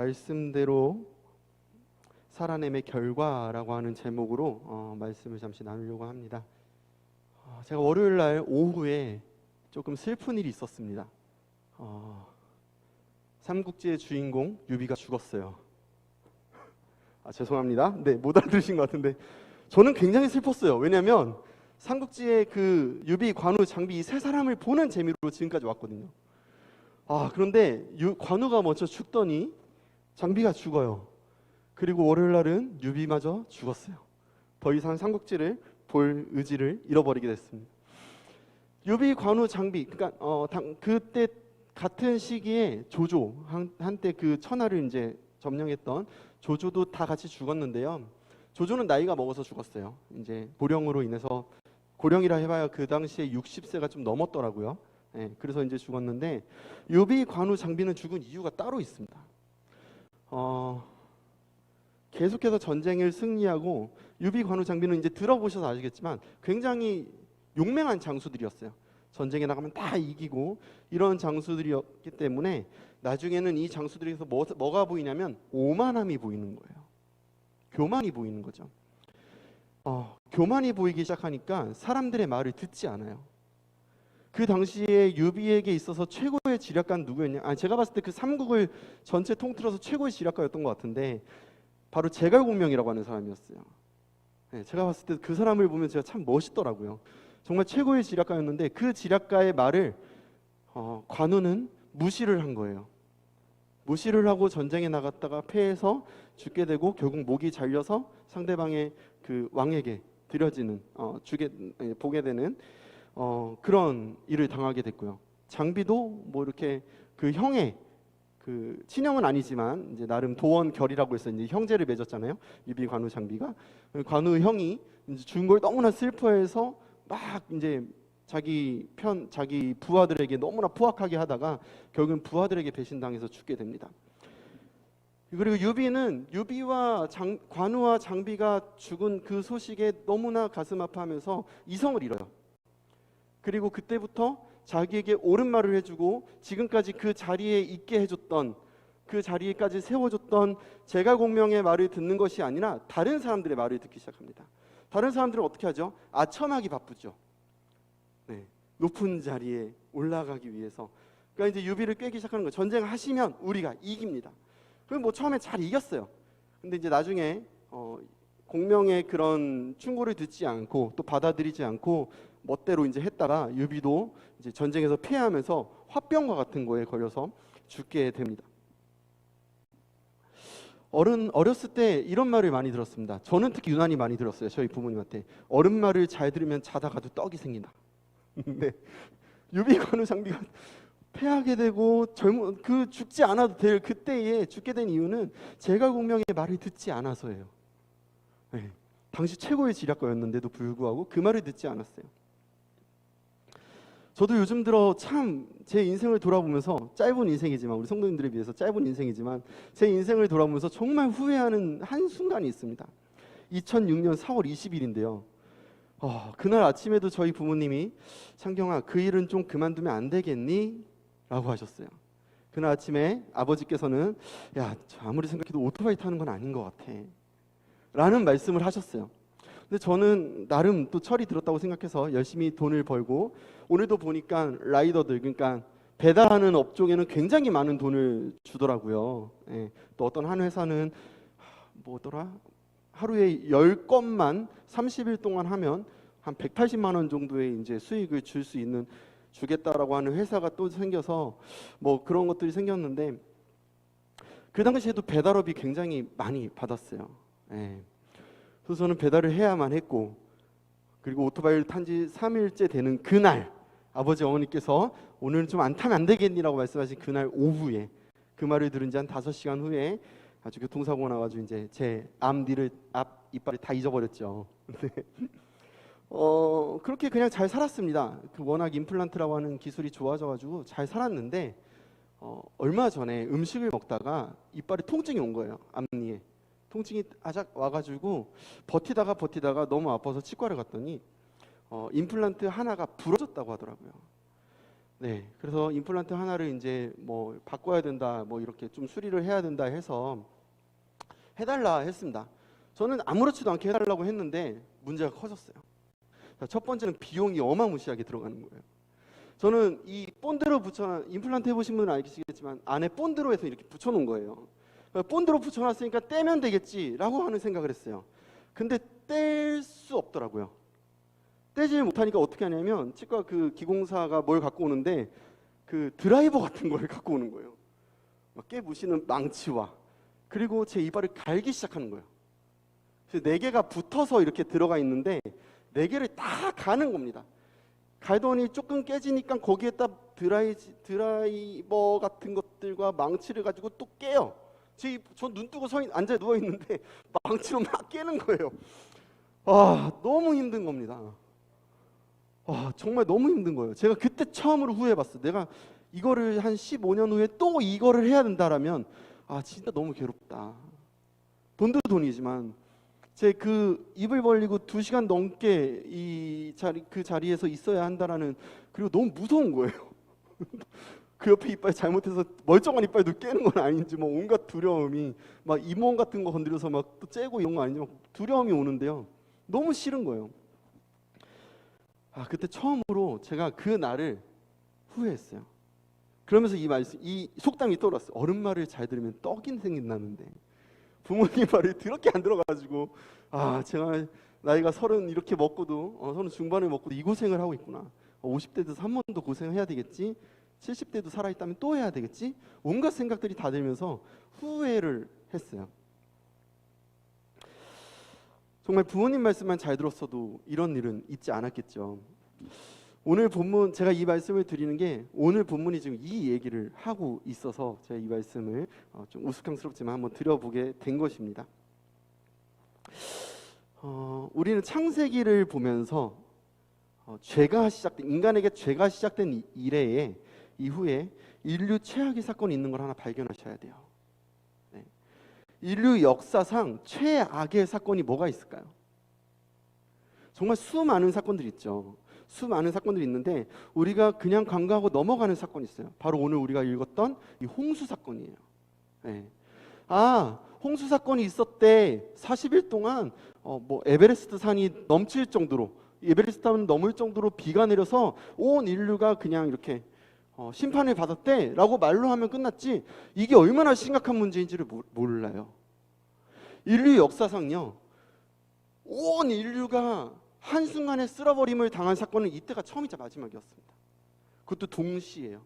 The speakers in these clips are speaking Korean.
말씀대로 살아냄의 결과라고 하는 제목으로 말씀을 잠시 나누려고 합니다. 제가 월요일 날 오후에 조금 슬픈 일이 있었습니다. 삼국지의 주인공 유비가 죽었어요. 죄송합니다. 네, 못 알아들으신 것 같은데 저는 굉장히 슬펐어요. 왜냐하면 삼국지의 그 유비, 관우, 장비 이 세 사람을 보는 재미로 지금까지 왔거든요. 그런데 관우가 먼저 죽더니 장비가 죽어요. 그리고 월요일 날은 유비마저 죽었어요. 더 이상 삼국지를 볼 의지를 잃어버리게 됐습니다. 유비, 관우, 장비, 그러니까 그때 같은 시기에 조조, 한때 그 천하를 이제 점령했던 조조도 다 같이 죽었는데요. 조조는 나이가 먹어서 죽었어요. 이제 고령으로 인해서, 고령이라 해봐야 그 당시에 60세가 좀 넘었더라고요. 그래서 이제 죽었는데 유비, 관우, 장비는 죽은 이유가 따로 있습니다. 계속해서 전쟁을 승리하고 유비, 관우, 장비는 이제 들어보셔서 아시겠지만 굉장히 용맹한 장수들이었어요. 전쟁에 나가면 다 이기고 이런 장수들이었기 때문에 나중에는 이 장수들에서 뭐가 보이냐면 오만함이 보이는 거예요. 교만이 보이는 거죠. 교만이 보이기 시작하니까 사람들의 말을 듣지 않아요. 그 당시에 유비에게 있어서 최고의 지략가는 누구였냐? 제가 봤을 때 그 삼국을 전체 통틀어서 최고의 지략가였던 것 같은데 바로 제갈공명이라고 하는 사람이었어요. 제가 봤을 때 그 사람을 보면 제가 참 멋있더라고요. 정말 최고의 지략가였는데 그 지략가의 말을 관우는 무시를 한 거예요. 무시를 하고 전쟁에 나갔다가 패해서 죽게 되고 결국 목이 잘려서 상대방의 그 왕에게 드려지는 보게 되는 그런 일을 당하게 됐고요. 장비도 뭐 이렇게 그 형의 그 친형은 아니지만 이제 나름 도원결이라고 해서 이제 형제를 맺었잖아요. 유비, 관우, 장비가. 관우 형이 이제 죽은 걸 너무나 슬퍼해서 막 이제 자기 부하들에게 너무나 포악하게 하다가 결국은 부하들에게 배신당해서 죽게 됩니다. 그리고 유비와 관우와 장비가 죽은 그 소식에 너무나 가슴 아파하면서 이성을 잃어요. 그리고 그때부터 자기에게 옳은 말을 해주고 지금까지 그 자리에 있게 해줬던, 그 자리에까지 세워줬던 제갈공명의 말을 듣는 것이 아니라 다른 사람들의 말을 듣기 시작합니다. 다른 사람들은 어떻게 하죠? 아첨하기 바쁘죠. 높은 자리에 올라가기 위해서. 그러니까 이제 유비를 꿰기 시작하는 거예요. 전쟁하시면 우리가 이깁니다. 그럼 뭐 처음에 잘 이겼어요. 근데 이제 나중에 공명의 그런 충고를 듣지 않고 또 받아들이지 않고 멋대로 이제 했다가 유비도 이제 전쟁에서 패하면서 화병과 같은 거에 걸려서 죽게 됩니다. 어렸을 때 이런 말을 많이 들었습니다. 저는 특히 유난히 많이 들었어요. 저희 부모님한테. 어른 말을 잘 들으면 자다가도 떡이 생긴다. 근데 유비, 관우, 장비가 패하게 되고 죽지 않아도 될 그때에 죽게 된 이유는 제갈공명의 말을 듣지 않아서예요. 당시 최고의 지략가였는데도 불구하고 그 말을 듣지 않았어요. 저도 요즘 들어 참 제 인생을 돌아보면서, 짧은 인생이지만 우리 성도님들에 비해서 짧은 인생이지만 제 인생을 돌아보면서 정말 후회하는 한순간이 있습니다. 2006년 4월 20일인데요 그날 아침에도 저희 부모님이 창경아, 그 일은 좀 그만두면 안 되겠니? 라고 하셨어요. 그날 아침에 아버지께서는 야, 아무리 생각해도 오토바이 타는 건 아닌 것 같아 라는 말씀을 하셨어요. 근데 저는 나름 또 철이 들었다고 생각해서 열심히 돈을 벌고, 오늘도 보니까 라이더들, 그러니까 배달하는 업종에는 굉장히 많은 돈을 주더라고요. 또 어떤 한 회사는 뭐더라? 하루에 10건만 30일 동안 하면 한 180만 원 정도의 이제 수익을 줄 수 있는, 주겠다라고 하는 회사가 또 생겨서 뭐 그런 것들이 생겼는데, 그 당시에도 배달업이 굉장히 많이 받았어요. 그래서 저는 배달을 해야만 했고, 그리고 오토바이를 탄 지 3일째 되는 그날 아버지 어머니께서 오늘은 좀 안 타면 안 되겠니라고 말씀하신 그날 오후에, 그 말을 들은 지 한 5시간 후에 아주 교통사고가 나가지고 이제 제 앞 이빨을 다 잊어버렸죠. 그렇게 그냥 잘 살았습니다. 워낙 임플란트라고 하는 기술이 좋아져가지고 잘 살았는데 얼마 전에 음식을 먹다가 이빨에 통증이 온 거예요. 앞니에 통증이 아작 와가지고 버티다가 너무 아파서 치과를 갔더니 임플란트 하나가 부러졌다고 하더라고요. 네, 그래서 임플란트 하나를 이제 뭐 바꿔야 된다, 뭐 이렇게 좀 수리를 해야 된다 해서 해달라 했습니다. 저는 아무렇지도 않게 해달라고 했는데 문제가 커졌어요. 자, 첫 번째는 비용이 어마무시하게 들어가는 거예요. 저는 이 본드로 임플란트 해보신 분은 알겠지만 안에 본드로 해서 이렇게 붙여놓은 거예요. 본드로 붙여놨으니까 떼면 되겠지라고 하는 생각을 했어요. 근데 뗄 수 없더라고요. 떼지 못하니까 어떻게 하냐면 치과 그 기공사가 뭘 갖고 오는데 그 드라이버 같은 걸 갖고 오는 거예요. 막 깨부시는 망치와 그리고 제 이빨을 갈기 시작하는 거예요. 그래서 4개가 붙어서 이렇게 들어가 있는데 4개를 다 가는 겁니다. 갈더니 조금 깨지니까 거기에다 드라이버 같은 것들과 망치를 가지고 또 깨요. 저 눈 뜨고 앉아 누워 있는데 망치로 막 깨는 거예요. 아, 너무 힘든 겁니다. 아, 정말 너무 힘든 거예요. 제가 그때 처음으로 후회해봤어요. 내가 이거를 한 15년 후에 또 이거를 해야 된다라면 아, 진짜 너무 괴롭다. 돈도 돈이지만 제 그 입을 벌리고 2시간 넘게 그 자리에서 있어야 한다라는, 그리고 너무 무서운 거예요. 그 옆에 이빨 잘못해서 멀쩡한 이빨도 깨는 건 아닌지 뭐 온갖 두려움이, 막 잇몸 같은 거 건드려서 막 또 째고 이런 거 아닌지 막 두려움이 오는데요. 너무 싫은 거예요. 아, 그때 처음으로 제가 그 날을 후회했어요. 그러면서 이 속담이 떠올랐어요. 어른 말을 잘 들으면 떡이 생긴다는데 부모님 말을 더럽게 안 들어가지고 아, 제가 나이가 30 이렇게 먹고도 30 중반을 먹고도 이 고생을 하고 있구나. 50대 돼서 한 번 더 고생해야 되겠지. 70대도 살아있다면 또 해야 되겠지. 온갖 생각들이 다 들면서 후회를 했어요. 정말 부모님 말씀만 잘 들었어도 이런 일은 있지 않았겠죠. 오늘 본문, 제가 이 말씀을 드리는 게 오늘 본문이 지금 이 얘기를 하고 있어서 제가 이 말씀을 좀 우스꽝스럽지만 한번 드려보게 된 것입니다. 우리는 창세기를 보면서 인간에게 죄가 시작된 이래에 이후에 인류 최악의 사건이 있는 걸 하나 발견하셔야 돼요. 네. 인류 역사상 최악의 사건이 뭐가 있을까요? 정말 수많은 사건들이 있죠. 수많은 사건들이 있는데 우리가 그냥 간과하고 넘어가는 사건이 있어요. 바로 오늘 우리가 읽었던 이 홍수 사건이에요. 네. 아, 홍수 사건이 있었대. 40일 동안 뭐 에베레스트 산이 넘칠 정도로, 에베레스트 산을 넘을 정도로 비가 내려서 온 인류가 그냥 이렇게 심판을 받았대 라고 말로 하면 끝났지, 이게 얼마나 심각한 문제인지를 몰라요. 인류 역사상요, 온 인류가 한순간에 쓸어버림을 당한 사건은 이때가 처음이자 마지막이었습니다. 그것도 동시에요.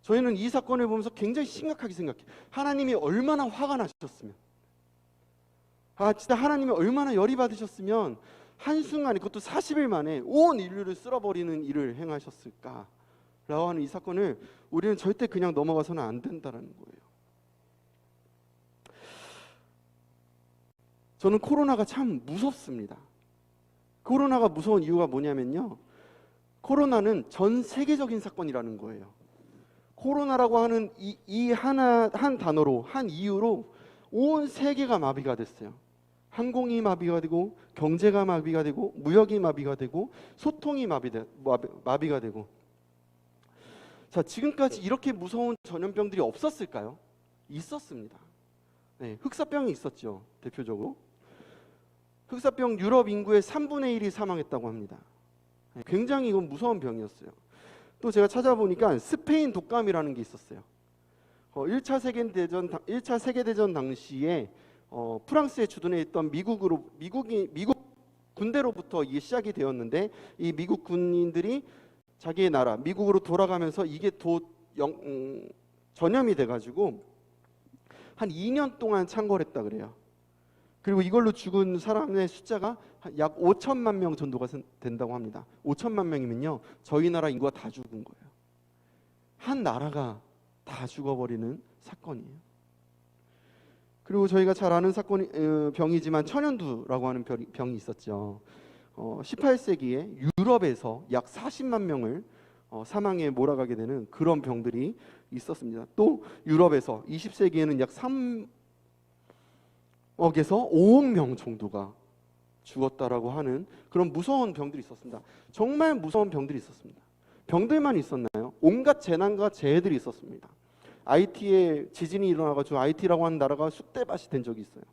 저희는 이 사건을 보면서 굉장히 심각하게 생각해요. 하나님이 얼마나 화가 나셨으면, 아, 진짜 하나님이 얼마나 열이 받으셨으면 한순간에, 그것도 40일 만에 온 인류를 쓸어버리는 일을 행하셨을까 라고 하는 이 사건을 우리는 절대 그냥 넘어가서는 안 된다는 거예요. 저는 코로나가 참 무섭습니다. 코로나가 무서운 이유가 뭐냐면요, 코로나는 전 세계적인 사건이라는 거예요. 코로나라고 하는 한 단어로, 한 이유로 온 세계가 마비가 됐어요. 항공이 마비가 되고, 경제가 마비가 되고, 무역이 마비가 되고, 소통이 마비가 되고. 자, 지금까지 이렇게 무서운 전염병들이 없었을까요? 있었습니다. 네, 흑사병이 있었죠. 대표적으로 흑사병, 유럽 인구의 3분의 1이 사망했다고 합니다. 네, 굉장히 이건 무서운 병이었어요. 또 제가 찾아보니까 스페인 독감이라는 게 있었어요. 1차 세계대전 당시에 프랑스에 주둔해 있던 미국 군대로부터 이게 시작이 되었는데, 이 미국 군인들이 자기의 나라 미국으로 돌아가면서 이게 전염이 돼가지고 한 2년 동안 창궐했다 그래요. 그리고 이걸로 죽은 사람의 숫자가 약 5천만 명 정도가 된다고 합니다. 5천만 명이면요, 저희 나라 인구가 다 죽은 거예요. 한 나라가 다 죽어버리는 사건이에요. 그리고 저희가 잘 아는 병이지만 천연두라고 하는 병이 있었죠. 18세기에 유럽에서 약 40만 명을 사망에 몰아가게 되는 그런 병들이 있었습니다. 또 유럽에서 20세기에는 약 3억에서 5억 명 정도가 죽었다라고 하는 그런 무서운 병들이 있었습니다. 정말 무서운 병들이 있었습니다. 병들만 있었나요? 온갖 재난과 재해들이 있었습니다. IT에 지진이 일어나가지고 IT라고 하는 나라가 쑥대밭이 된 적이 있어요.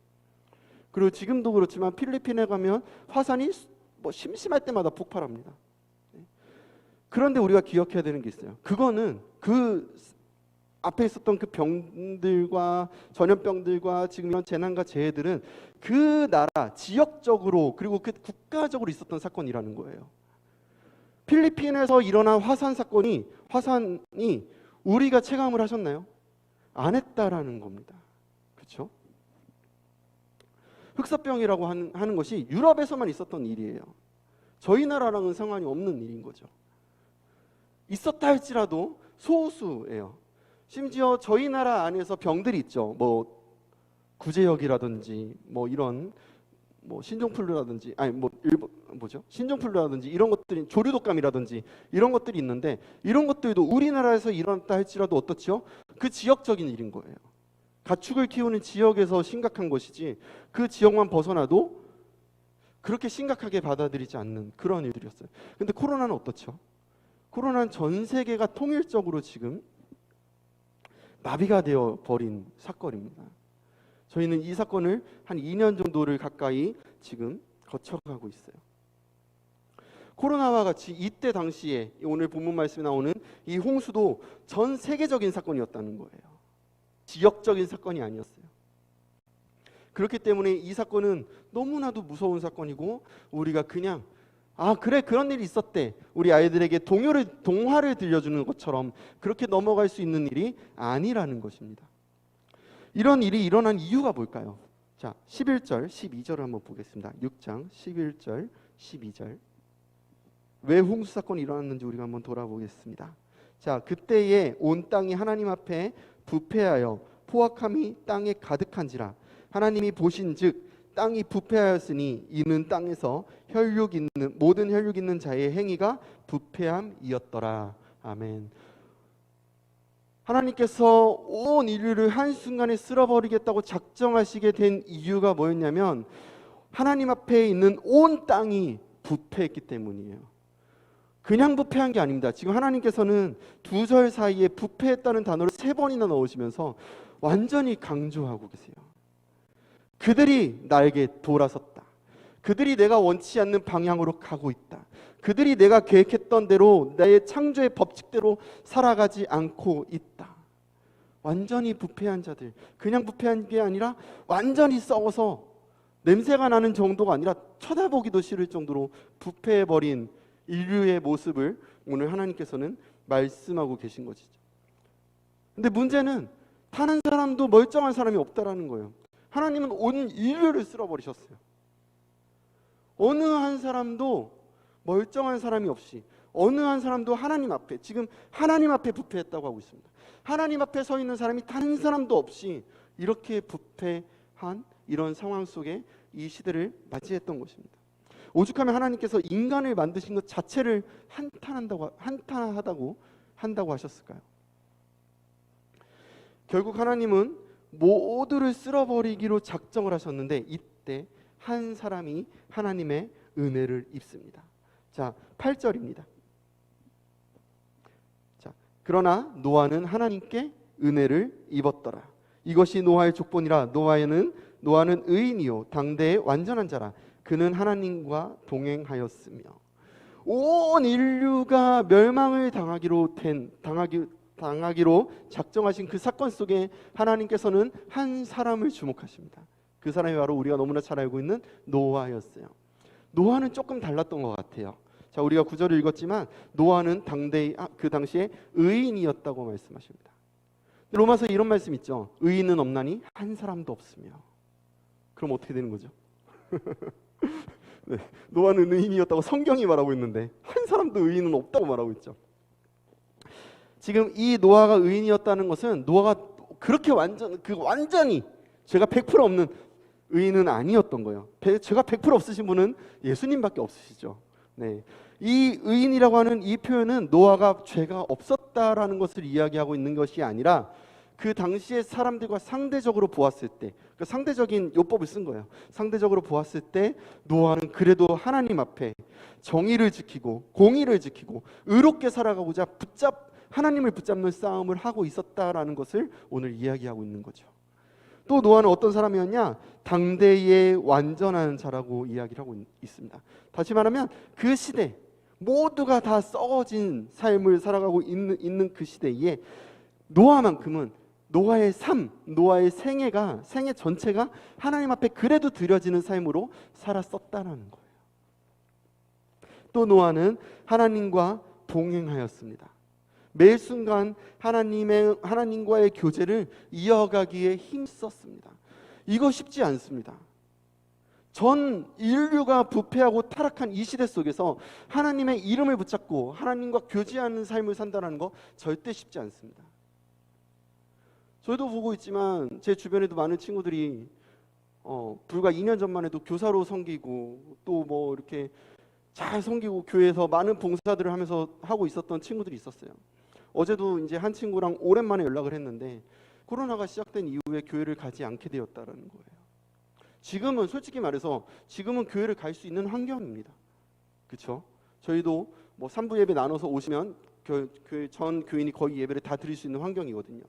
그리고 지금도 그렇지만 필리핀에 가면 화산이 뭐 심심할 때마다 폭발합니다. 그런데 우리가 기억해야 되는 게 있어요. 그거는 그 앞에 있었던 그 병들과 전염병들과 지금 이런 재난과 재해들은 그 나라 지역적으로 그리고 그 국가적으로 있었던 사건이라는 거예요. 필리핀에서 일어난 화산이 우리가 체감을 하셨나요? 안 했다라는 겁니다. 그렇죠? 흑사병이라고 하는 것이 유럽에서만 있었던 일이에요. 저희 나라랑은 상관이 없는 일인 거죠. 있었다 할지라도 소수예요. 심지어 저희 나라 안에서 병들이 있죠. 뭐 구제역이라든지 뭐 이런 뭐 신종플루라든지 신종플루라든지 이런 것들이 조류독감이라든지 이런 것들이 있는데 이런 것들도 우리나라에서 일어났다 할지라도 어떻죠? 그 지역적인 일인 거예요. 가축을 키우는 지역에서 심각한 것이지 그 지역만 벗어나도 그렇게 심각하게 받아들이지 않는 그런 일들이었어요. 근데 코로나는 어떻죠? 코로나는 전 세계가 통일적으로 지금 마비가 되어 버린 사건입니다. 저희는 이 사건을 한 2년 정도를 가까이 지금 거쳐가고 있어요. 코로나와 같이 이때 당시에 오늘 본문 말씀에 나오는 이 홍수도 전 세계적인 사건이었다는 거예요. 지역적인 사건이 아니었어요. 그렇기 때문에 이 사건은 너무나도 무서운 사건이고 우리가 그냥 그래 그런 일이 있었대 우리 아이들에게 동화를 들려주는 것처럼 그렇게 넘어갈 수 있는 일이 아니라는 것입니다. 이런 일이 일어난 이유가 뭘까요? 자, 11절, 12절을 한번 보겠습니다. 6장 11절, 12절. 왜 홍수 사건이 일어났는지 우리가 한번 돌아보겠습니다. 자, 그때에 온 땅이 하나님 앞에 부패하여 포악함이 땅에 가득한지라 하나님이 보신즉 땅이 부패하였으니 이는 땅에서 모든 혈육 있는 자의 행위가 부패함이었더라. 아멘. 하나님께서 온 인류를 한순간에 쓸어버리겠다고 작정하시게 된 이유가 뭐였냐면 하나님 앞에 있는 온 땅이 부패했기 때문이에요. 그냥 부패한 게 아닙니다. 지금 하나님께서는 두 절 사이에 부패했다는 단어를 3번이나 넣으시면서 완전히 강조하고 계세요. 그들이 나에게 돌아섰다. 그들이 내가 원치 않는 방향으로 가고 있다. 그들이 내가 계획했던 대로 나의 창조의 법칙대로 살아가지 않고 있다. 완전히 부패한 자들, 그냥 부패한 게 아니라 완전히 썩어서 냄새가 나는 정도가 아니라 쳐다보기도 싫을 정도로 부패해버린 인류의 모습을 오늘 하나님께서는 말씀하고 계신 것이죠. 근데 문제는 타는 사람도 멀쩡한 사람이 없다라는 거예요. 하나님은 온 인류를 쓸어버리셨어요. 어느 한 사람도 멀쩡한 사람이 없이 어느 한 사람도 하나님 앞에 지금 하나님 앞에 부패했다고 하고 있습니다. 하나님 앞에 서 있는 사람이 다른 사람도 없이 이렇게 부패한 이런 상황 속에 이 시대를 맞이했던 것입니다. 오죽하면 하나님께서 인간을 만드신 것 자체를 한탄하다고 하셨을까요? 결국 하나님은 모두를 쓸어버리기로 작정을 하셨는데 이때 한 사람이 하나님의 은혜를 입습니다. 자, 8절입니다. 자, 그러나 노아는 하나님께 은혜를 입었더라. 이것이 노아의 족본이라. 노아는 의인이요 당대의 완전한 자라. 그는 하나님과 동행하였으며. 온 인류가 멸망을 당하기로 작정하신 그 사건 속에 하나님께서는 한 사람을 주목하십니다. 그 사람이 바로 우리가 너무나 잘 알고 있는 노아였어요. 노아는 조금 달랐던 것 같아요. 자, 우리가 구절을 읽었지만 노아는 그 당시에 의인이었다고 말씀하십니다. 로마서에 이런 말씀 있죠. 의인은 없나니 한 사람도 없으며. 그럼 어떻게 되는 거죠? 네, 노아는 의인이었다고 성경이 말하고 있는데 한 사람도 의인은 없다고 말하고 있죠. 지금 이 노아가 의인이었다는 것은 노아가 그렇게 완전히 죄가 100% 없는 의인은 아니었던 거예요. 죄가 100% 없으신 분은 예수님밖에 없으시죠. 네. 이 의인이라고 하는 이 표현은 노아가 죄가 없었다라는 것을 이야기하고 있는 것이 아니라 그 당시의 사람들과 상대적으로 보았을 때, 그러니까 상대적인 요법을 쓴 거예요. 상대적으로 보았을 때 노아는 그래도 하나님 앞에 정의를 지키고 공의를 지키고 의롭게 살아가고자 하나님을 붙잡는 싸움을 하고 있었다라는 것을 오늘 이야기하고 있는 거죠. 또 노아는 어떤 사람이었냐? 당대의 완전한 자라고 이야기를 하고 있습니다. 다시 말하면 그 시대 모두가 다 썩어진 삶을 살아가고 있는 그 시대에 노아만큼은 노아의 삶, 노아의 생애 전체가 하나님 앞에 그래도 드려지는 삶으로 살았었다라는 거예요. 또 노아는 하나님과 동행하였습니다. 매 순간 하나님과의 교제를 이어가기에 힘썼습니다. 이거 쉽지 않습니다. 전 인류가 부패하고 타락한 이 시대 속에서 하나님의 이름을 붙잡고 하나님과 교제하는 삶을 산다는 거 절대 쉽지 않습니다. 저희도 보고 있지만 제 주변에도 많은 친구들이 불과 2년 전만 해도 교사로 섬기고 또 뭐 이렇게 잘 섬기고 교회에서 많은 봉사들을 하면서 하고 있었던 친구들이 있었어요. 어제도 이제 한 친구랑 오랜만에 연락을 했는데 코로나가 시작된 이후에 교회를 가지 않게 되었다라는 거예요. 지금은 솔직히 말해서 지금은 교회를 갈 수 있는 환경입니다. 그렇죠? 저희도 뭐 3부 예배 나눠서 오시면 전 교인이 거의 예배를 다 드릴 수 있는 환경이거든요.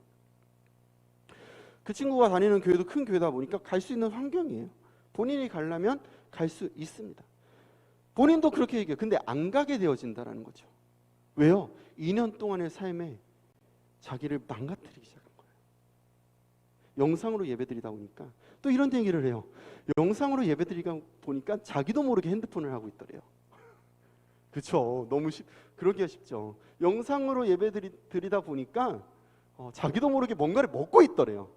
그 친구가 다니는 교회도 큰 교회다 보니까 갈 수 있는 환경이에요. 본인이 가려면 갈 수 있습니다. 본인도 그렇게 얘기해요. 근데 안 가게 되어진다는 거죠. 왜요? 2년 동안의 삶에 자기를 망가뜨리기 시작한 거예요. 영상으로 예배드리다 보니까 또 이런 얘기를 해요. 영상으로 예배드리다 보니까 자기도 모르게 핸드폰을 하고 있더래요. 그렇죠? 너무 그러기가 쉽죠. 영상으로 예배드리다 보니까 자기도 모르게 뭔가를 먹고 있더래요.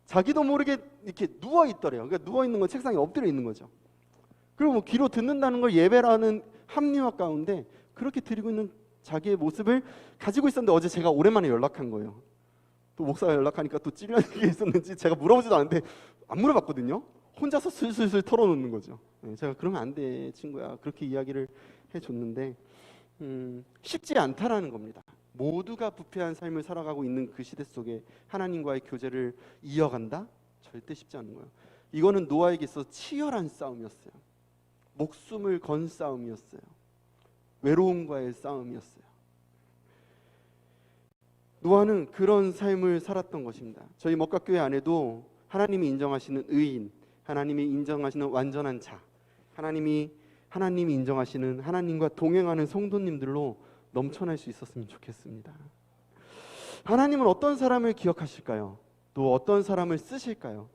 자기도 모르게 이렇게 누워 있더래요. 그러니까 누워 있는 건 책상에 엎드려 있는 거죠. 그리고 뭐 귀로 듣는다는 걸 예배라는 합리화 가운데 그렇게 드리고 있는 자기의 모습을 가지고 있었는데 어제 제가 오랜만에 연락한 거예요. 또 목사가 연락하니까 또 찔리는 게 있었는지 제가 물어보지도 않았는데 안 물어봤거든요. 혼자서 슬슬 털어놓는 거죠. 제가 그러면 안 돼 친구야 그렇게 이야기를 해줬는데 쉽지 않다라는 겁니다. 모두가 부패한 삶을 살아가고 있는 그 시대 속에 하나님과의 교제를 이어간다? 절대 쉽지 않은 거예요. 이거는 노아에게 있어서 치열한 싸움이었어요. 목숨을 건 싸움이었어요. 외로움과의 싸움이었어요. 노아는 그런 삶을 살았던 것입니다. 저희 먹각교회 안에도 하나님이 인정하시는 의인, 하나님이 인정하시는 완전한 자, 하나님이 인정하시는 하나님과 동행하는 성도님들로 넘쳐날 수 있었으면 좋겠습니다. 하나님은 어떤 사람을 기억하실까요? 또 어떤 사람을 쓰실까요?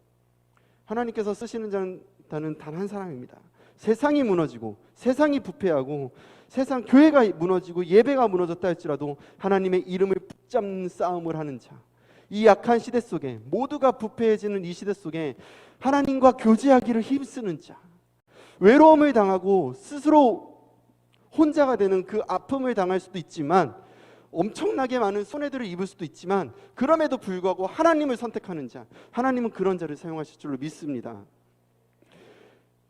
하나님께서 쓰시는 자는 단 한 사람입니다. 세상이 무너지고 세상이 부패하고 세상 교회가 무너지고 예배가 무너졌다 할지라도 하나님의 이름을 붙잡는 싸움을 하는 자, 이 약한 시대 속에 모두가 부패해지는 이 시대 속에 하나님과 교제하기를 힘쓰는 자, 외로움을 당하고 스스로 혼자가 되는 그 아픔을 당할 수도 있지만 엄청나게 많은 손해들을 입을 수도 있지만 그럼에도 불구하고 하나님을 선택하는 자, 하나님은 그런 자를 사용하실 줄로 믿습니다.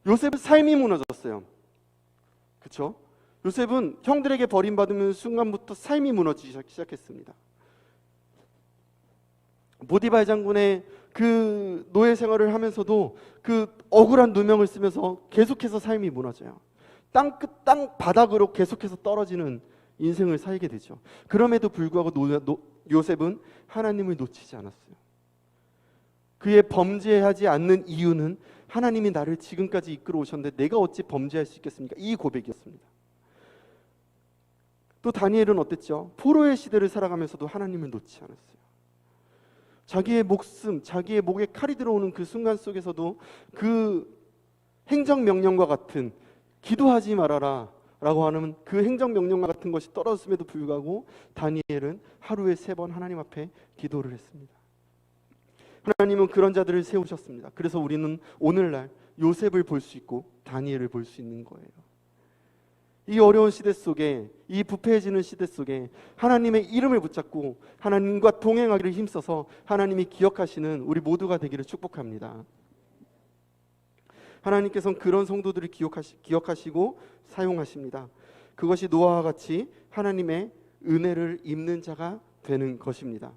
요셉은 삶이 무너졌어요. 그렇죠? 요셉은 형들에게 버림받은 순간부터 삶이 무너지기 시작했습니다. 보디발 장군의 그 노예 생활을 하면서도 그 억울한 누명을 쓰면서 계속해서 삶이 무너져요. 땅 바닥으로 계속해서 떨어지는 인생을 살게 되죠. 그럼에도 불구하고 요셉은 하나님을 놓치지 않았어요. 그의 범죄하지 않는 이유는 하나님이 나를 지금까지 이끌어 오셨는데 내가 어찌 범죄할 수 있겠습니까? 이 고백이었습니다. 또 다니엘은 어땠죠? 포로의 시대를 살아가면서도 하나님을 놓지 않았어요. 자기의 목숨, 자기의 목에 칼이 들어오는 그 순간 속에서도 그 행정명령과 같은 기도하지 말아라 라고 하는 그 행정명령과 같은 것이 떨어졌음에도 불구하고 다니엘은 하루에 3번 하나님 앞에 기도를 했습니다. 하나님은 그런 자들을 세우셨습니다. 그래서 우리는 오늘날 요셉을 볼 수 있고 다니엘을 볼 수 있는 거예요. 이 어려운 시대 속에, 이 부패해지는 시대 속에 하나님의 이름을 붙잡고 하나님과 동행하기를 힘써서 하나님이 기억하시는 우리 모두가 되기를 축복합니다. 하나님께서는 그런 성도들을 기억하시고 사용하십니다. 그것이 노아와 같이 하나님의 은혜를 입는 자가 되는 것입니다.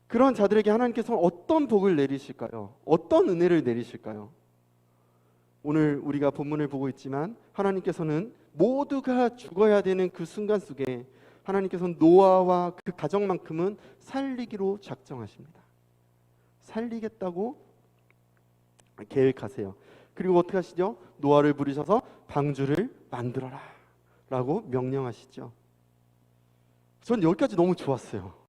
그런 자들에게 하나님께서는 어떤 복을 내리실까요? 어떤 은혜를 내리실까요? 오늘 우리가 본문을 보고 있지만 하나님께서는 모두가 죽어야 되는 그 순간 속에 하나님께서는 노아와 그 가정만큼은 살리기로 작정하십니다. 살리겠다고 계획하세요. 그리고 어떻게 하시죠? 노아를 부르셔서 방주를 만들어라 라고 명령하시죠. 전 여기까지 너무 좋았어요.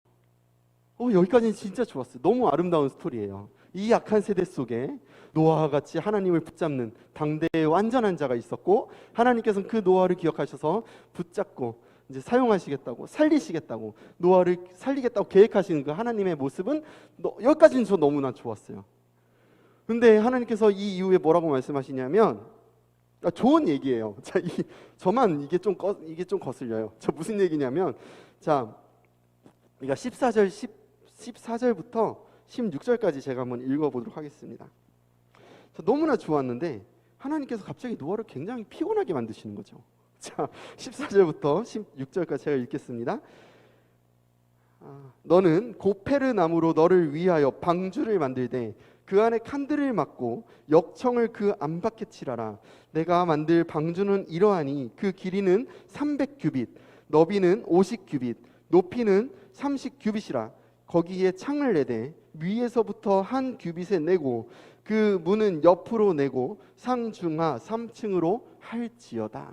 여기까지는 진짜 좋았어요. 너무 아름다운 스토리예요. 이 약한 세대 속에 노아와 같이 하나님을 붙잡는 당대의 완전한 자가 있었고, 하나님께서는 그 노아를 기억하셔서 붙잡고 이제 사용하시겠다고, 살리시겠다고, 노아를 살리겠다고 계획하시는 그 하나님의 모습은 여기까지는 저 너무나 좋았어요. 근데 하나님께서 이 이후에 뭐라고 말씀하시냐면, 좋은 얘기예요. 자, 저만 이게 좀 거슬려요. 저 무슨 얘기냐면, 자, 그러니까 14절부터 16절까지 제가 한번 읽어보도록 하겠습니다. 너무나 좋았는데 하나님께서 갑자기 노아를 굉장히 피곤하게 만드시는 거죠. 자, 14절부터 16절까지 제가 읽겠습니다. 너는 고페르 나무로 너를 위하여 방주를 만들되 그 안에 칸들을 막고 역청을 그 안팎에 칠하라. 내가 만들 방주는 이러하니 그 길이는 300규빗, 너비는 50규빗, 높이는 30규빗이라. 거기에 창을 내되 위에서부터 한 규빗에 내고 그 문은 옆으로 내고 상중하 3층으로 할지어다.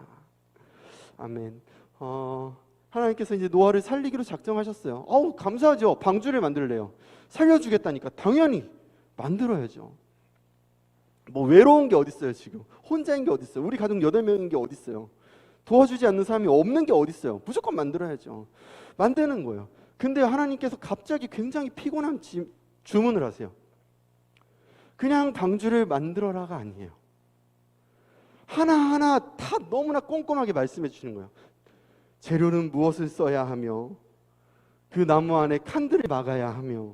아멘. 하나님께서 이제 노아를 살리기로 작정하셨어요. 감사하죠. 방주를 만들래요. 살려주겠다니까 당연히 만들어야죠. 뭐 외로운 게 어딨어요. 지금 혼자인 게 어딨어요. 우리 가족 8명인 게 어딨어요. 도와주지 않는 사람이 없는 게 어딨어요. 무조건 만들어야죠. 만드는 거예요. 근데 하나님께서 갑자기 굉장히 피곤한 주문을 하세요. 그냥 방주를 만들어라가 아니에요. 하나하나 다 너무나 꼼꼼하게 말씀해 주시는 거예요. 재료는 무엇을 써야 하며, 그 나무 안에 칸들을 막아야 하며,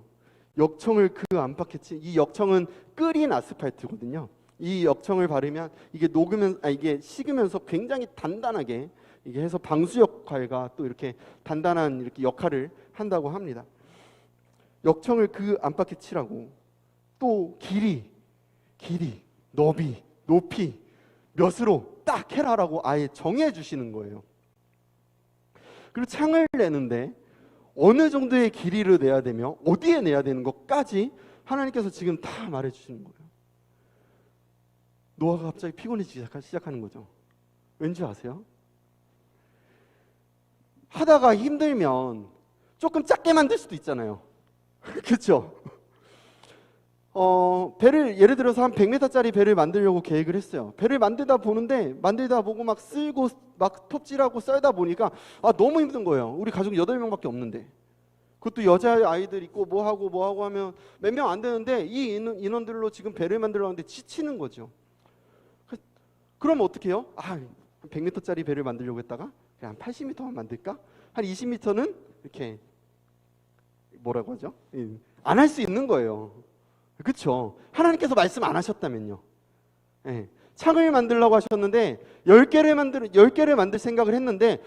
역청을 그 안팎에 이 역청은 끓인 아스팔트거든요. 이 역청을 바르면 이게 이게 식으면서 굉장히 단단하게 이게 해서 방수 역할과 또 이렇게 단단한 이렇게 역할을 한다고 합니다. 역청을 그 안팎에 칠하고, 또 길이, 너비, 높이 몇으로 딱 해라라고 아예 정해 주시는 거예요. 그리고 창을 내는데 어느 정도의 길이를 내야 되며 어디에 내야 되는 것까지 하나님께서 지금 다 말해 주시는 거예요. 노아가 갑자기 피곤해지기 시작하는 거죠. 왠지 아세요? 하다가 힘들면 조금 작게 만들 수도 있잖아요. 그렇죠? 배를 예를 들어서 한 100m짜리 배를 만들려고 계획을 했어요. 배를 만들다 보고 막 쓸고 막 톱질하고 썰다 보니까 너무 힘든 거예요. 우리 가족 8명밖에 없는데, 그것도 여자아이들 있고 뭐하고 하면 몇 명 안 되는데 이 인원들로 지금 배를 만들려고 하는데 지치는 거죠. 그럼 어떻게 해요? 100m짜리 배를 만들려고 했다가 그냥 한 80m만 만들까? 한 20m는 이렇게 뭐라고 하죠? 안 할 수 있는 거예요. 그렇죠? 하나님께서 말씀 안 하셨다면요. 창을 만들려고 하셨는데 10개를 만들 생각을 했는데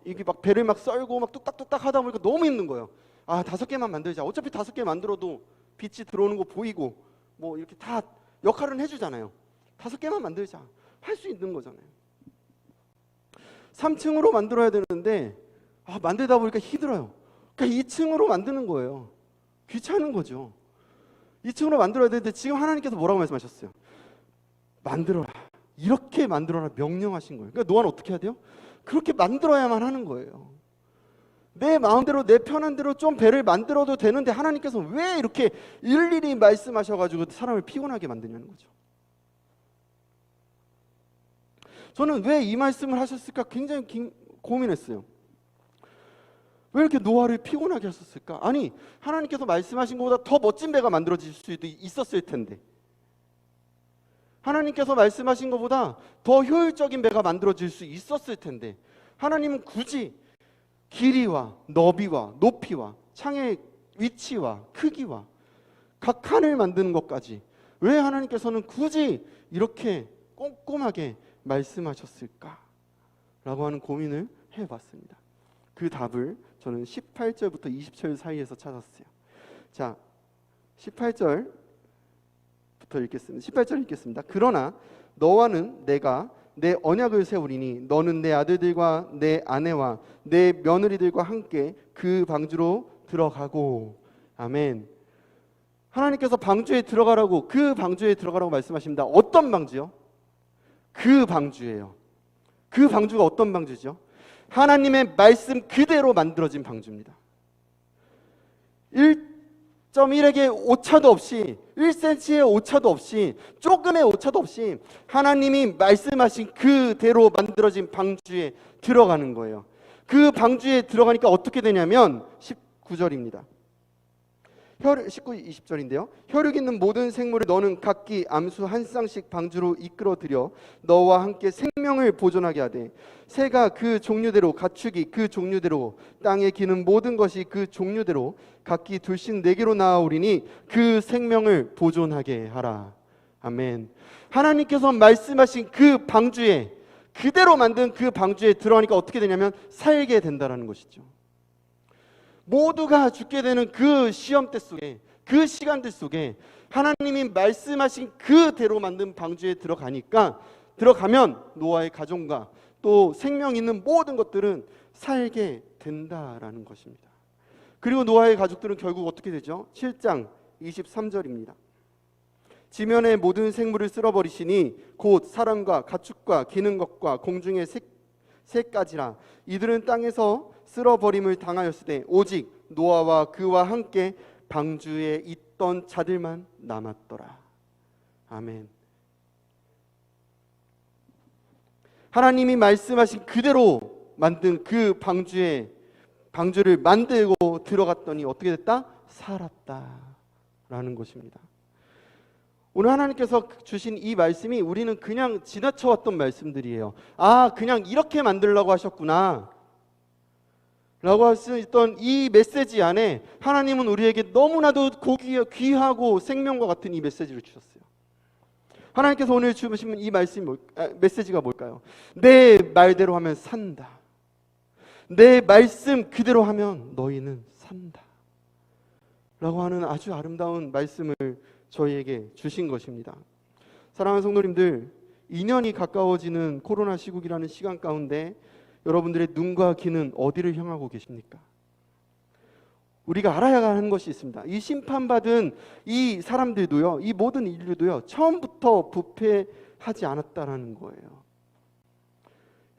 이게 막 배를 막 썰고 막 뚝딱뚝딱 하다 보니까 너무 힘든 거예요. 5개만 만들자. 어차피 5개 만들어도 빛이 들어오는 거 보이고 뭐 이렇게 다 역할은 해주잖아요. 5개만 만들자. 할 수 있는 거잖아요. 3층으로 만들어야 되는데 만들다 보니까 힘들어요. 그러니까 2층으로 만드는 거예요. 귀찮은 거죠. 2층으로 만들어야 되는데 지금 하나님께서 뭐라고 말씀하셨어요? 만들어라. 이렇게 만들어라 명령하신 거예요. 그러니까 노아는 어떻게 해야 돼요? 그렇게 만들어야만 하는 거예요. 내 마음대로 내 편한 대로 좀 배를 만들어도 되는데 하나님께서 왜 이렇게 일일이 말씀하셔가지고 사람을 피곤하게 만드냐는 거죠. 저는 왜 이 말씀을 하셨을까 굉장히 고민했어요. 왜 이렇게 노아를 피곤하게 하셨을까? 아니, 하나님께서 말씀하신 것보다 더 멋진 배가 만들어질 수도 있었을 텐데, 하나님께서 말씀하신 것보다 더 효율적인 배가 만들어질 수 있었을 텐데, 하나님은 굳이 길이와 너비와 높이와 창의 위치와 크기와 각 칸을 만드는 것까지 왜 하나님께서는 굳이 이렇게 꼼꼼하게 말씀하셨을까? 라고 하는 고민을 해봤습니다. 그 답을 저는 18절부터 20절 사이에서 찾았어요. 자, 18절부터 읽겠습니다. 18절 읽겠습니다. 그러나 너와는 내가 내 언약을 세우리니 너는 내 아들들과 내 아내와 내 며느리들과 함께 그 방주로 들어가고. 아멘. 하나님께서 방주에 들어가라고, 그 방주에 들어가라고 말씀하십니다. 어떤 방주요? 그 방주예요. 그 방주가 어떤 방주죠? 하나님의 말씀 그대로 만들어진 방주입니다. 1.1에게 오차도 없이, 1cm의 오차도 없이, 조금의 오차도 없이 하나님이 말씀하신 그대로 만들어진 방주에 들어가는 거예요. 그 방주에 들어가니까 어떻게 되냐면 19절입니다. 19, 20절인데요. 혈육 있는 모든 생물을 너는 각기 암수 한 쌍씩 방주로 이끌어 들여 너와 함께 생명을 보존하게 하되 새가 그 종류대로, 가축이 그 종류대로, 땅에 기는 모든 것이 그 종류대로 각기 둘씩 내게로 나아오리니 그 생명을 보존하게 하라. 아멘. 하나님께서 말씀하신 그 방주에, 그대로 만든 그 방주에 들어가니까 어떻게 되냐면 살게 된다라는 것이죠. 모두가 죽게 되는 그 시험대 속에, 그 시간들 속에 하나님이 말씀하신 그대로 만든 방주에 들어가면 노아의 가정과 또 생명 있는 모든 것들은 살게 된다라는 것입니다. 그리고 노아의 가족들은 결국 어떻게 되죠? 7장 23절입니다. 지면의 모든 생물을 쓸어버리시니 곧 사람과 가축과 기는 것과 공중의 새까지라. 이들은 땅에서 쓸어버림을 당하였으되 오직 노아와 그와 함께 방주에 있던 자들만 남았더라. 아멘. 하나님이 말씀하신 그대로 만든 그 방주를 만들고 들어갔더니 어떻게 됐다? 살았다라는 것입니다. 오늘 하나님께서 주신 이 말씀이 우리는 그냥 지나쳐왔던 말씀들이에요. 아, 그냥 이렇게 만들려고 하셨구나 라고 할 수 있던 이 메시지 안에 하나님은 우리에게 너무나도 귀하고 생명과 같은 이 메시지를 주셨어요. 하나님께서 오늘 주신 이 메시지가 뭘까요? 내 말대로 하면 산다. 내 말씀 그대로 하면 너희는 산다 라고 하는 아주 아름다운 말씀을 저희에게 주신 것입니다. 사랑하는 성도님들, 2년이 가까워지는 코로나 시국이라는 시간 가운데 여러분들의 눈과 귀는 어디를 향하고 계십니까? 우리가 알아야 하는 것이 있습니다. 이 심판받은 이 사람들도요, 이 모든 인류도요, 처음부터 부패하지 않았다라는 거예요.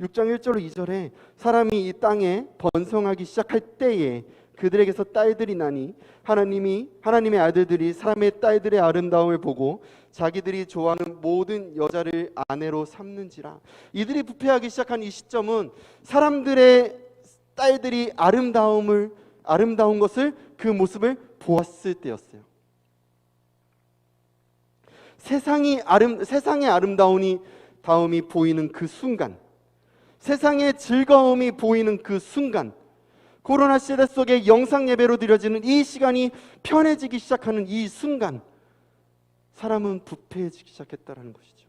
6장 1절로 2절에 사람이 이 땅에 번성하기 시작할 때에 그들에게서 딸들이 나니 하나님의 아들들이 사람의 딸들의 아름다움을 보고 자기들이 좋아하는 모든 여자를 아내로 삼는지라. 이들이 부패하기 시작한 이 시점은 사람들의 딸들이 아름다운 것을, 그 모습을 보았을 때였어요. 세상의 아름다움이 보이는 그 순간, 세상의 즐거움이 보이는 그 순간, 코로나 시대 속에 영상 예배로 드려지는 이 시간이 편해지기 시작하는 이 순간, 사람은 부패해지기 시작했다는 것이죠.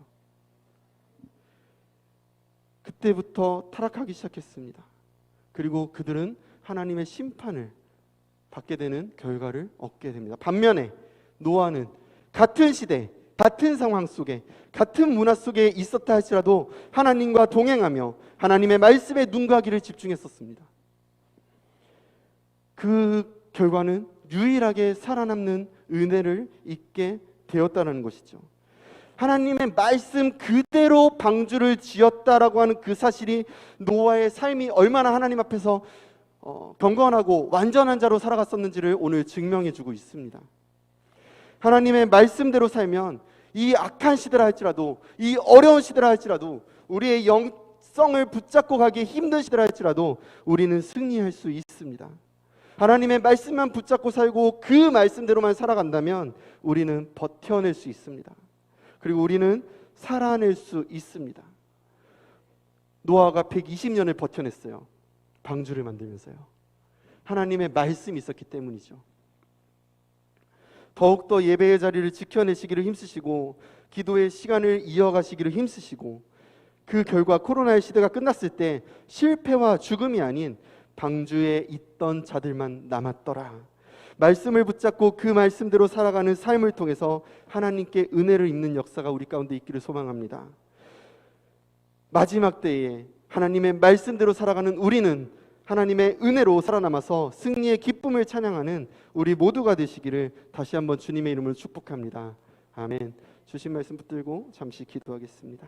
그때부터 타락하기 시작했습니다. 그리고 그들은 하나님의 심판을 받게 되는 결과를 얻게 됩니다. 반면에 노아는 같은 시대, 같은 상황 속에, 같은 문화 속에 있었다 할지라도 하나님과 동행하며 하나님의 말씀에 눈과 귀를 집중했었습니다. 그 결과는 유일하게 살아남는 은혜를 잊게 되었다는 것이죠. 하나님의 말씀 그대로 방주를 지었다라고 하는 그 사실이 노아의 삶이 얼마나 하나님 앞에서 경건하고 완전한 자로 살아갔었는지를 오늘 증명해주고 있습니다. 하나님의 말씀대로 살면 이 악한 시대라 할지라도, 이 어려운 시대라 할지라도, 우리의 영성을 붙잡고 가기 힘든 시대라 할지라도 우리는 승리할 수 있습니다. 하나님의 말씀만 붙잡고 살고 그 말씀대로만 살아간다면 우리는 버텨낼 수 있습니다. 그리고 우리는 살아낼 수 있습니다. 노아가 120년을 버텨냈어요. 방주를 만들면서요. 하나님의 말씀이 있었기 때문이죠. 더욱더 예배의 자리를 지켜내시기를 힘쓰시고 기도의 시간을 이어가시기를 힘쓰시고, 그 결과 코로나의 시대가 끝났을 때 실패와 죽음이 아닌 방주에 있던 자들만 남았더라. 말씀을 붙잡고 그 말씀대로 살아가는 삶을 통해서 하나님께 은혜를 입는 역사가 우리 가운데 있기를 소망합니다. 마지막 때에 하나님의 말씀대로 살아가는 우리는 하나님의 은혜로 살아남아서 승리의 기쁨을 찬양하는 우리 모두가 되시기를 다시 한번 주님의 이름으로 축복합니다. 아멘. 주신 말씀 붙들고 잠시 기도하겠습니다.